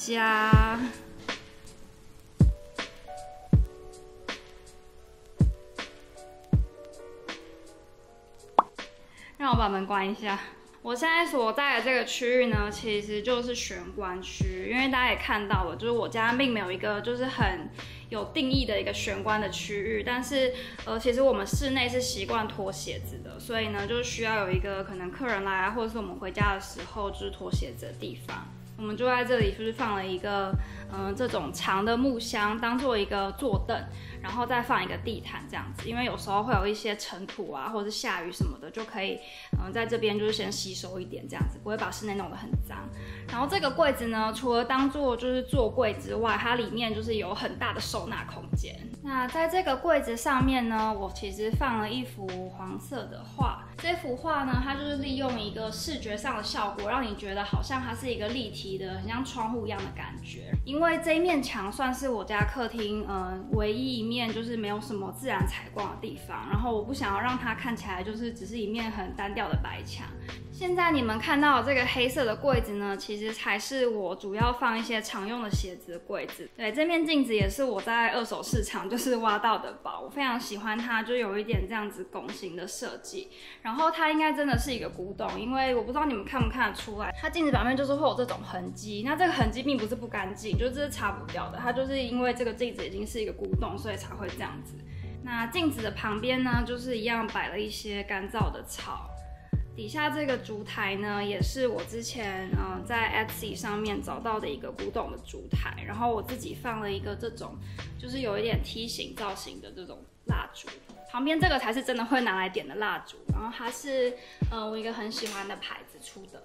家。让我把门关一下。我现在所在的这个区域呢，其实就是玄关区，因为大家也看到了，就是我家并没有一个就是很有定义的一个玄关的区域，但是其实我们室内是习惯脱鞋子的，所以呢，就是需要有一个可能客人来啊，或者是我们回家的时候就是脱鞋子的地方。我们就在这里就是放了一个这种长的木箱，当做一个坐凳，然后再放一个地毯这样子，因为有时候会有一些尘土啊，或者是下雨什么的，就可以在这边就是先吸收一点这样子，不会把室内弄得很脏。然后这个柜子呢，除了当做就是座柜之外，它里面就是有很大的收纳空间。那在这个柜子上面呢，我其实放了一幅黄色的画。这幅画呢，它就是利用一个视觉上的效果，让你觉得好像它是一个立体的，很像窗户一样的感觉。因为这一面墙算是我家客厅唯一一面就是没有什么自然采光的地方，然后我不想要让它看起来就是只是一面很单调的白墙。现在你们看到的这个黑色的柜子呢，其实才是我主要放一些常用的鞋子的柜子。对，这面镜子也是我在二手市场就是挖到的宝，我非常喜欢它，就有一点这样子拱形的设计。然后它应该真的是一个古董，因为我不知道你们看不看得出来，它镜子表面就是会有这种痕迹。那这个痕迹并不是不干净，就是这是擦不掉的，它就是因为这个镜子已经是一个古董，所以才会这样子。那镜子的旁边呢，就是一样摆了一些干燥的草。底下这个烛台呢，也是我之前在 Etsy 上面找到的一个古董的烛台，然后我自己放了一个这种就是有一点梯形造型的这种蜡烛，旁边这个才是真的会拿来点的蜡烛，然后它是我一个很喜欢的牌子出的。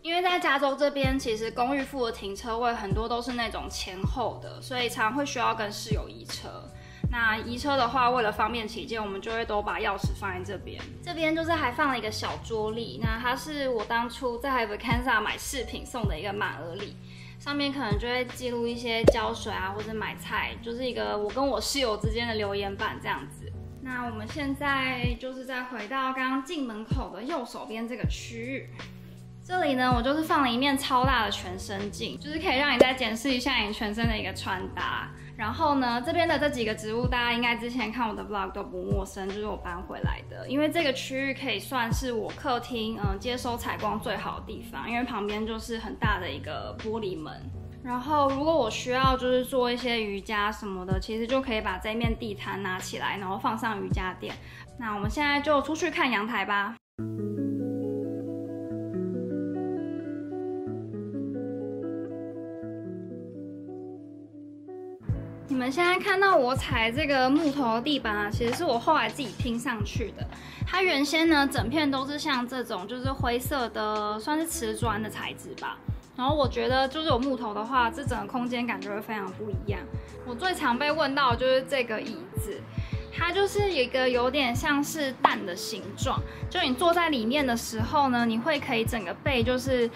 因为在加州这边，其实公寓附的停车位很多都是那种前后的，所以常常会需要跟室友移车。那移车的话，为了方便起见，我们就会都把钥匙放在这边。这边就是还放了一个小桌历，那它是我当初在 Vacanza 买饰品送的一个满额礼，上面可能就会记录一些浇水啊，或者买菜，就是一个我跟我室友之间的留言板这样子。那我们现在就是再回到刚刚进门口的右手边这个区域。这里呢，我就是放了一面超大的全身镜，就是可以让你再检视一下你全身的一个穿搭。然后呢，这边的这几个植物，大家应该之前看我的 vlog 都不陌生，就是我搬回来的。因为这个区域可以算是我客厅接收采光最好的地方，因为旁边就是很大的一个玻璃门。然后如果我需要就是做一些瑜伽什么的，其实就可以把这面地毯拿起来，然后放上瑜伽垫。那我们现在就出去看阳台吧。你们现在看到我踩这个木头的地板啊，其实是我后来自己拼上去的。它原先呢，整片都是像这种就是灰色的，算是瓷砖的材质吧。然后我觉得就是有木头的话，这整个空间感觉会非常不一样。我最常被问到的就是这个椅子。它就是一个有点像是蛋的形状，就你坐在里面的时候呢，你会可以整个背就是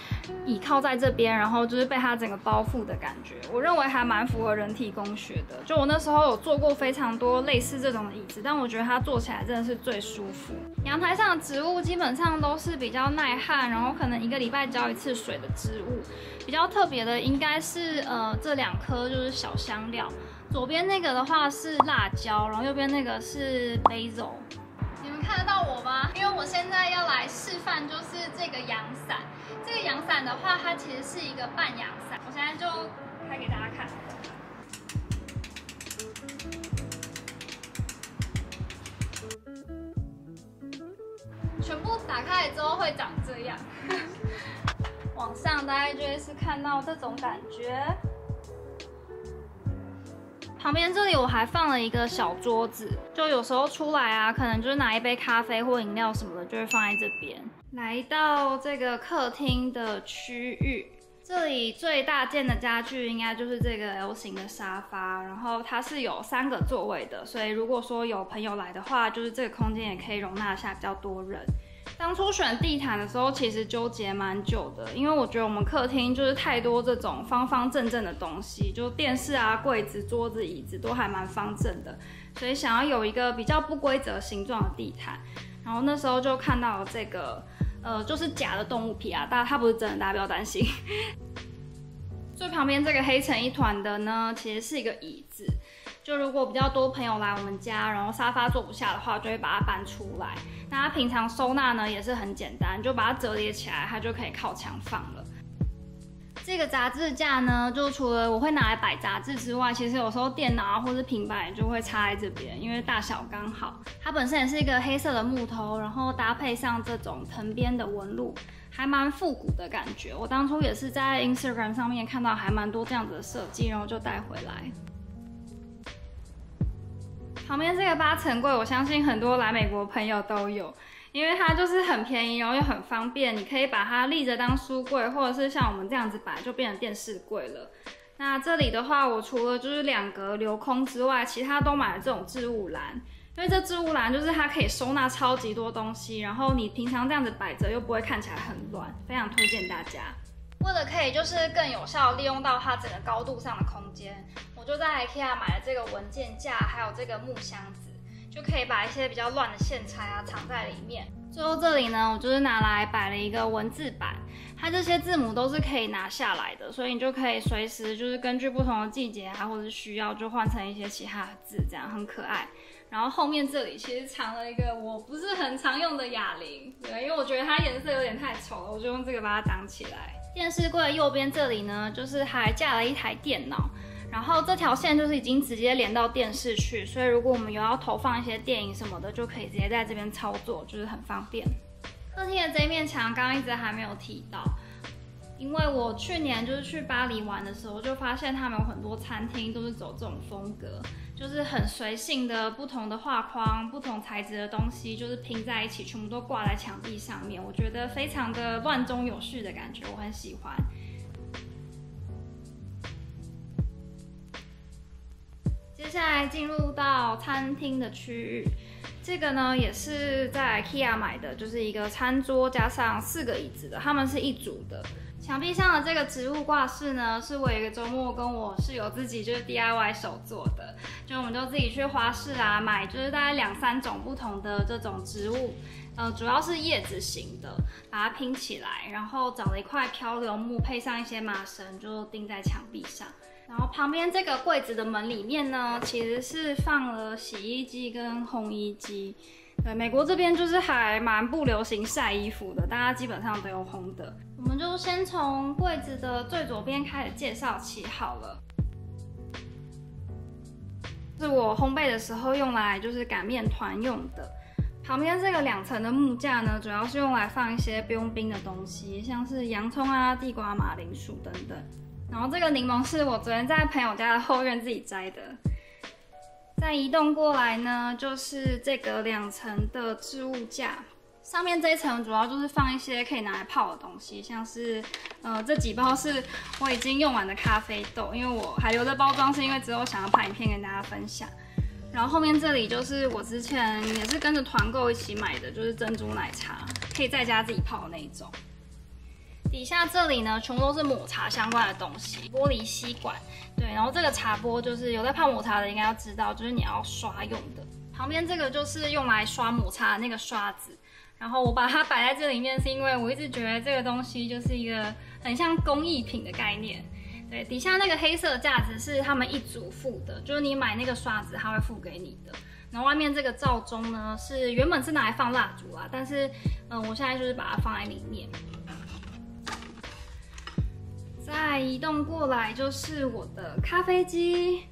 倚靠在这边，然后就是被它整个包覆的感觉。我认为还蛮符合人体工学的。就我那时候有坐过非常多类似这种的椅子，但我觉得它坐起来真的是最舒服。阳台上的植物基本上都是比较耐旱，然后可能1个礼拜浇1次水的植物。比较特别的应该是这2颗就是小香料。左边那个的话是辣椒，然后右边那个是 basil。你们看得到我吗？因为我现在要来示范，就是这个阳伞。这个阳伞的话，它其实是一个半阳伞。我现在就开给大家看。全部打开之后会长这样。往上大概就会是看到这种感觉。旁边这里我还放了一个小桌子，就有时候出来啊，可能就是拿一杯咖啡或饮料什么的，就会放在这边。来到这个客厅的区域，这里最大件的家具应该就是这个 L 型的沙发，然后它是有3个座位的，所以如果说有朋友来的话，就是这个空间也可以容纳下比较多人。当初选地毯的时候，其实纠结蛮久的，因为我觉得我们客厅就是太多这种方方正正的东西，就电视啊、柜子、桌子、椅子都还蛮方正的，所以想要有一个比较不规则形状的地毯。然后那时候就看到了这个就是假的动物皮啊，它不是真的，大家不要担心。最旁边这个黑成一团的呢，其实是一个椅子。就如果比较多朋友来我们家，然后沙发坐不下的话，就会把它搬出来。那它平常收纳呢也是很简单，就把它折叠起来，它就可以靠墙放了。这个杂志架呢，就除了我会拿来摆杂志之外，其实有时候电脑啊或是平板就会插在这边，因为大小刚好。它本身也是一个黑色的木头，然后搭配上这种藤编的纹路，还蛮复古的感觉。我当初也是在 Instagram 上面看到还蛮多这样子的设计，然后就带回来。旁边这个8层柜，我相信很多来美国的朋友都有，因为它就是很便宜，然后又很方便，你可以把它立着当书柜，或者是像我们这样子摆，就变成电视柜了。那这里的话，我除了就是2格留空之外，其他都买了这种置物篮，因为这置物篮就是它可以收纳超级多东西，然后你平常这样子摆着又不会看起来很乱，非常推荐大家。为了可以就是更有效利用到它整个高度上的空间，我就在 IKEA 买了这个文件架，还有这个木箱子，就可以把一些比较乱的线材啊藏在里面。最后这里呢，我就是拿来摆了一个文字板，它这些字母都是可以拿下来的，所以你就可以随时就是根据不同的季节啊或者是需要，就换成一些其他的字，这样很可爱。然后后面这里其实藏了一个我不是很常用的哑铃，对，因为我觉得它颜色有点太丑了，我就用这个把它挡起来。电视柜的右边这里呢，就是还架了一台电脑，然后这条线就是已经直接连到电视去，所以如果我们有要投放一些电影什么的，就可以直接在这边操作，就是很方便。客厅的这一面墙刚刚一直还没有提到，因为我去年就是去巴黎玩的时候，就发现他们有很多餐厅都是走这种风格，就是很随性的不同的画框、不同材质的东西，就是拼在一起，全部都挂在墙壁上面，我觉得非常的乱中有序的感觉，我很喜欢。接下来进入到餐厅的区域，这个呢也是在 IKEA 买的，就是一个餐桌加上4个椅子的，它们是一组的。墙壁上的这个植物挂饰呢，是我有一个周末跟我室友自己就是 DIY 手做的，就我们就自己去花市啊买，就是大概2、3种不同的这种植物，主要是叶子型的，把它拼起来，然后找了一块漂流木，配上一些麻绳，就钉在墙壁上。然后旁边这个柜子的门里面呢，其实是放了洗衣机跟烘衣机。对，美国这边就是还蛮不流行晒衣服的，大家基本上都有烘的。我们就先从柜子的最左边开始介绍起好了。是我烘焙的时候用来就是擀面团用的。旁边这个2层的木架呢，主要是用来放一些不用冰的东西，像是洋葱啊、地瓜、马铃薯等等。然后这个柠檬是我昨天在朋友家的后院自己摘的。再移动过来呢，就是这个2层的置物架，上面这一层主要就是放一些可以拿来泡的东西，像是这几包是我已经用完的咖啡豆，因为我还留着包装，是因为之后想要拍影片跟大家分享。然后后面这里就是我之前也是跟着团购一起买的，就是珍珠奶茶，可以在家自己泡的那一种。底下这里呢，全部都是抹茶相关的东西，玻璃吸管，对，然后这个茶钵就是有在泡抹茶的应该要知道，就是你要刷用的。旁边这个就是用来刷抹茶的那个刷子，然后我把它摆在这里面，是因为我一直觉得这个东西就是一个很像工艺品的概念。对，底下那个黑色的架子是他们一组附的，就是你买那个刷子，他会附给你的。然后外面这个罩钟呢，是原本是拿来放蜡烛啦，但是我现在就是把它放在里面。再移动过来就是我的咖啡机，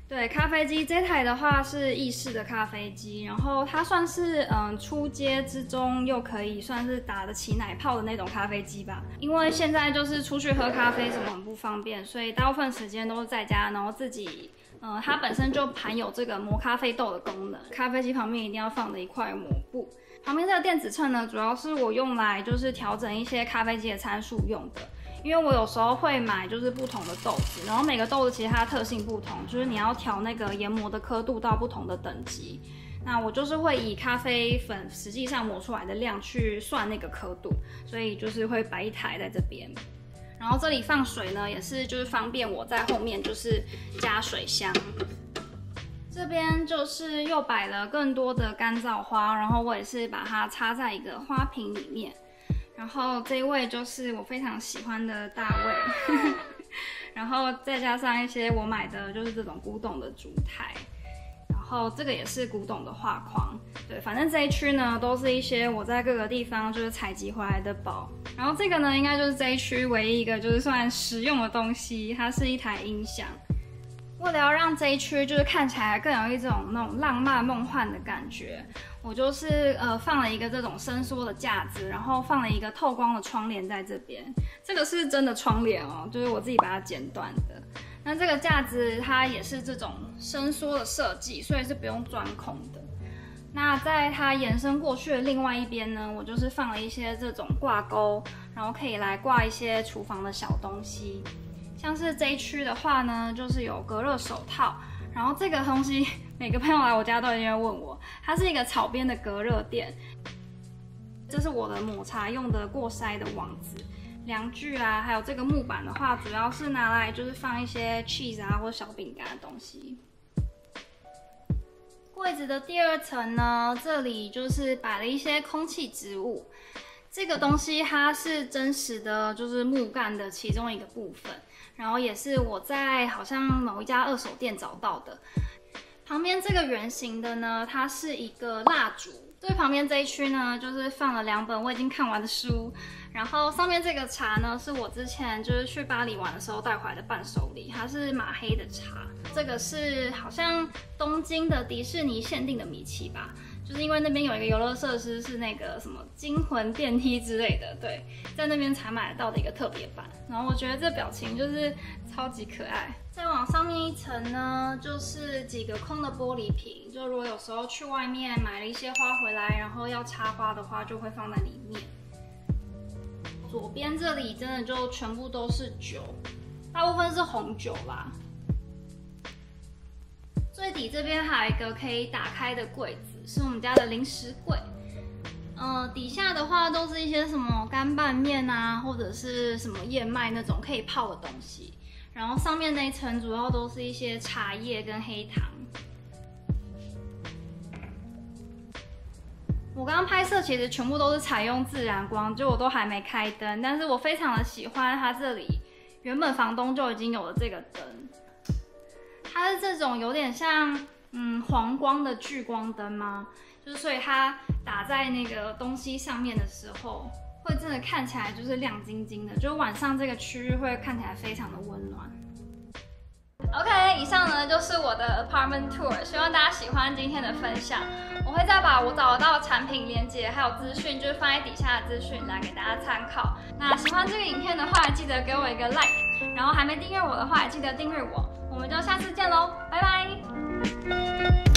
对，咖啡机这台的话是意式的咖啡机，然后它算是初阶之中又可以算是打得起奶泡的那种咖啡机吧。因为现在就是出去喝咖啡什么很不方便，所以大部分时间都是在家，然后自己它本身就含有这个磨咖啡豆的功能，咖啡机旁边一定要放的一块抹布。旁边这个电子秤呢，主要是我用来就是调整一些咖啡机的参数用的。因为我有时候会买就是不同的豆子，然后每个豆子其实它的特性不同，就是你要调那个研磨的刻度到不同的等级。那我就是会以咖啡粉实际上磨出来的量去算那个刻度，所以就是会摆一台在这边。然后这里放水呢，也是就是方便我在后面就是加水箱。这边就是又摆了更多的干燥花，然后我也是把它插在一个花瓶里面。然后这一位就是我非常喜欢的大卫，然后再加上一些我买的就是这种古董的烛台，然后这个也是古董的画框。对，反正这一区呢都是一些我在各个地方就是采集回来的宝。然后这个呢应该就是这一区唯一一个就是算实用的东西，它是一台音响。为了要让这一区就是看起来更有一种那种浪漫梦幻的感觉，我就是放了一个这种伸缩的架子，然后放了一个透光的窗帘在这边。这个是真的窗帘哦，就是我自己把它剪断的。那这个架子它也是这种伸缩的设计，所以是不用钻孔的。那在它延伸过去的另外一边呢，我就是放了一些这种挂钩，然后可以来挂一些厨房的小东西。像是这一区的话呢，就是有隔热手套，然后这个东西每个朋友来我家都一定会问我，它是一个草编的隔热垫，这是我的抹茶用的过筛的网子，量具啊，还有这个木板的话，主要是拿来就是放一些 cheese 啊或小饼干的东西。柜子的第二层呢，这里就是摆了一些空气植物。这个东西它是真实的，就是木干的其中一个部分，然后也是我在好像某一家二手店找到的。旁边这个圆形的呢，它是一个蜡烛。最旁边这一区呢，就是放了2本我已经看完的书，然后上面这个茶呢，是我之前就是去巴黎玩的时候带回来的伴手礼，它是马黑的茶。这个是好像东京的迪士尼限定的米奇吧。就是因为那边有一个游乐设施是那个什么惊魂电梯之类的，对，在那边才买得到的一个特别版。然后我觉得这表情就是超级可爱。再往上面一层呢，就是几个空的玻璃瓶，就如果有时候去外面买了一些花回来，然后要插花的话，就会放在里面。左边这里真的就全部都是酒，大部分是红酒啦。最底这边还有一个可以打开的柜子，是我们家的零食柜。底下的话都是一些什么干拌面啊，或者是什么燕麦那种可以泡的东西。然后上面那一层主要都是一些茶叶跟黑糖。我刚刚拍摄其实全部都是采用自然光，就我都还没开灯，但是我非常的喜欢它这里原本房东就已经有了这个灯。它是这种有点像黄光的聚光灯吗？就是所以它打在那个东西上面的时候，会真的看起来就是亮晶晶的，就晚上这个区域会看起来非常的温暖。OK， 以上呢就是我的 apartment tour， 希望大家喜欢今天的分享。我会再把我找得到的产品连结还有资讯，就是放在底下的资讯栏给大家参考。那喜欢这个影片的话，记得给我一个 like， 然后还没订阅我的话，也记得订阅我。我们就下次见喽，拜拜。